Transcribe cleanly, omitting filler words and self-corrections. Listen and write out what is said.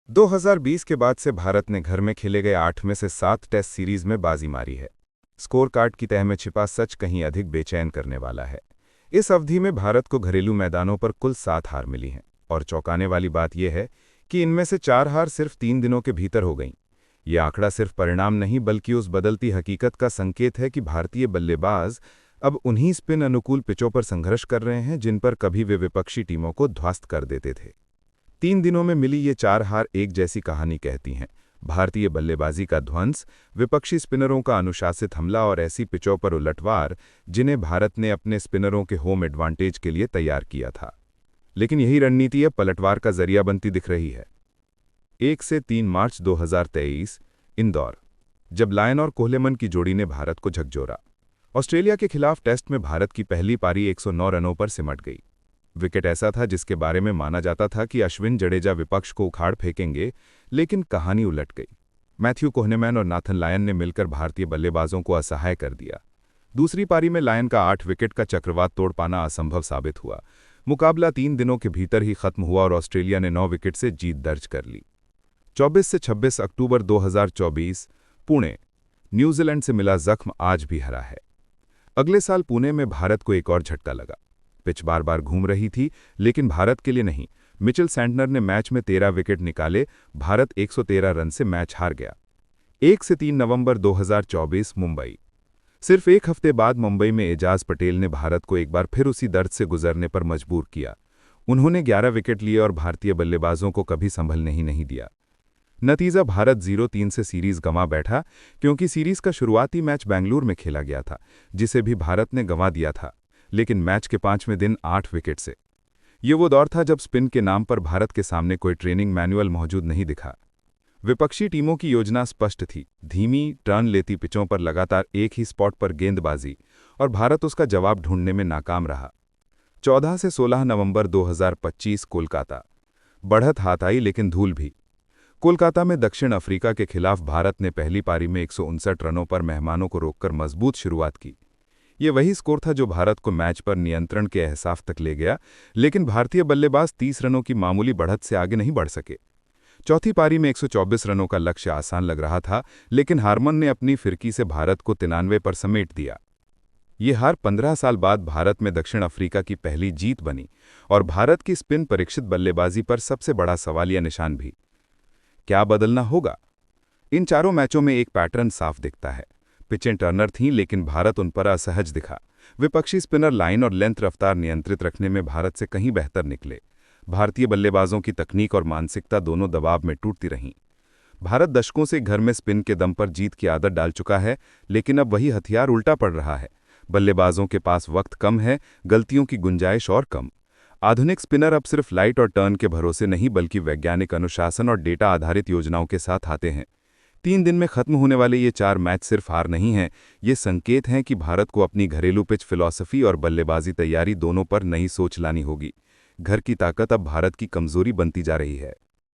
2020 के बाद से भारत ने घर में खेले गए 8 में से 7 टेस्ट सीरीज में बाजी मारी है। स्कोर कार्ड की तह में छिपा सच कहीं अधिक बेचैन करने वाला है। इस अवधि में भारत को घरेलू मैदानों पर कुल 7 हार मिली हैं और चौंकाने वाली बात यह है कि इनमें से 4 हार सिर्फ 3 दिनों के भीतर हो गईं। ये आंकड़ा सिर्फ परिणाम नहीं बल्कि उस बदलती हकीकत का संकेत है कि भारतीय बल्लेबाज अब उन्हीं स्पिन अनुकूल पिचों पर संघर्ष कर रहे हैं जिन पर कभी वे विपक्षी टीमों को ध्वस्त कर देते थे। 3 दिनों में मिली ये 4 हार एक जैसी कहानी कहती हैं। भारतीय बल्लेबाजी का ध्वंस, विपक्षी स्पिनरों का अनुशासित हमला और ऐसी पिचों पर उलटवार जिन्हें भारत ने अपने स्पिनरों के होम एडवांटेज के लिए तैयार किया था। लेकिन यही रणनीति अब पलटवार का जरिया बनती दिख रही है। 1 से 3 मार्च 2023, इंदौर, जब लायन और कोहलेमन की जोड़ी ने भारत को झकझोरा। ऑस्ट्रेलिया के खिलाफ टेस्ट में भारत की पहली पारी 109 रनों पर सिमट गई। विकेट ऐसा था जिसके बारे में माना जाता था कि अश्विन जडेजा विपक्ष को उखाड़ फेंकेंगे, लेकिन कहानी उलट गई। मैथ्यू कोहनेमैन और नाथन लायन ने मिलकर भारतीय बल्लेबाजों को असहाय कर दिया। दूसरी पारी में लायन का 8 विकेट का चक्रवात तोड़ पाना असंभव साबित हुआ। मुकाबला 3 दिनों के भीतर ही खत्म हुआ और ऑस्ट्रेलिया ने 9 विकेट से जीत दर्ज कर ली। 24 से 26 अक्टूबर 2024, पुणे, न्यूजीलैंड से मिला जख्म आज भी हरा है। अगले साल पुणे में भारत को एक और झटका लगा। पिच बार बार घूम रही थी, लेकिन भारत के लिए नहीं। मिचेल सैंटनर ने मैच में 13 विकेट निकाले। भारत 113 रन से मैच हार गया। 1 से 3 नवंबर 2024, मुंबई। सिर्फ एक हफ्ते बाद मुंबई में एजाज पटेल ने भारत को एक बार फिर उसी दर्द से गुजरने पर मजबूर किया। उन्होंने 11 विकेट लिए और भारतीय बल्लेबाजों को कभी संभलने ही नहीं दिया। नतीजा भारत 0-3 से सीरीज गंवा बैठा, क्योंकि सीरीज का शुरुआती मैच बेंगलुरु में खेला गया था, जिसे भी भारत ने गंवा दिया था, लेकिन मैच के 5वें दिन 8 विकेट से। ये वो दौर था जब स्पिन के नाम पर भारत के सामने कोई ट्रेनिंग मैनुअल मौजूद नहीं दिखा। विपक्षी टीमों की योजना स्पष्ट थी, धीमी टर्न लेती पिचों पर लगातार एक ही स्पॉट पर गेंदबाजी, और भारत उसका जवाब ढूंढने में नाकाम रहा। 14 से 16 नवंबर 2025, कोलकाता। बढ़त हाथ आई लेकिन धूल भी। कोलकाता में दक्षिण अफ्रीका के खिलाफ भारत ने पहली पारी में 159 रनों पर मेहमानों को रोककर मजबूत शुरुआत की। ये वही स्कोर था जो भारत को मैच पर नियंत्रण के एहसास तक ले गया, लेकिन भारतीय बल्लेबाज 30 रनों की मामूली बढ़त से आगे नहीं बढ़ सके। चौथी पारी में 124 रनों का लक्ष्य आसान लग रहा था, लेकिन हारमन ने अपनी फिरकी से भारत को 93 पर समेट दिया। ये हार 15 साल बाद भारत में दक्षिण अफ्रीका की पहली जीत बनी और भारत की स्पिन परीक्षित बल्लेबाजी पर सबसे बड़ा सवालिया निशान भी। क्या बदलना होगा? इन चारों मैचों में एक पैटर्न साफ दिखता है। पिचें टर्नर थीं, लेकिन भारत उन पर असहज दिखा। विपक्षी स्पिनर लाइन और लेंथ रफ्तार नियंत्रित रखने में भारत से कहीं बेहतर निकले। भारतीय बल्लेबाजों की तकनीक और मानसिकता दोनों दबाव में टूटती रहीं। भारत दशकों से घर में स्पिन के दम पर जीत की आदत डाल चुका है, लेकिन अब वही हथियार उल्टा पड़ रहा है। बल्लेबाजों के पास वक्त कम है, गलतियों की गुंजाइश और कम। आधुनिक स्पिनर अब सिर्फ लाइट और टर्न के भरोसे नहीं बल्कि वैज्ञानिक अनुशासन और डेटा आधारित योजनाओं के साथ आते हैं। 3 दिन में खत्म होने वाले ये 4 मैच सिर्फ हार नहीं हैं, ये संकेत हैं कि भारत को अपनी घरेलू पिच फिलॉसफी और बल्लेबाजी तैयारी दोनों पर नई सोच लानी होगी। घर की ताकत अब भारत की कमजोरी बनती जा रही है।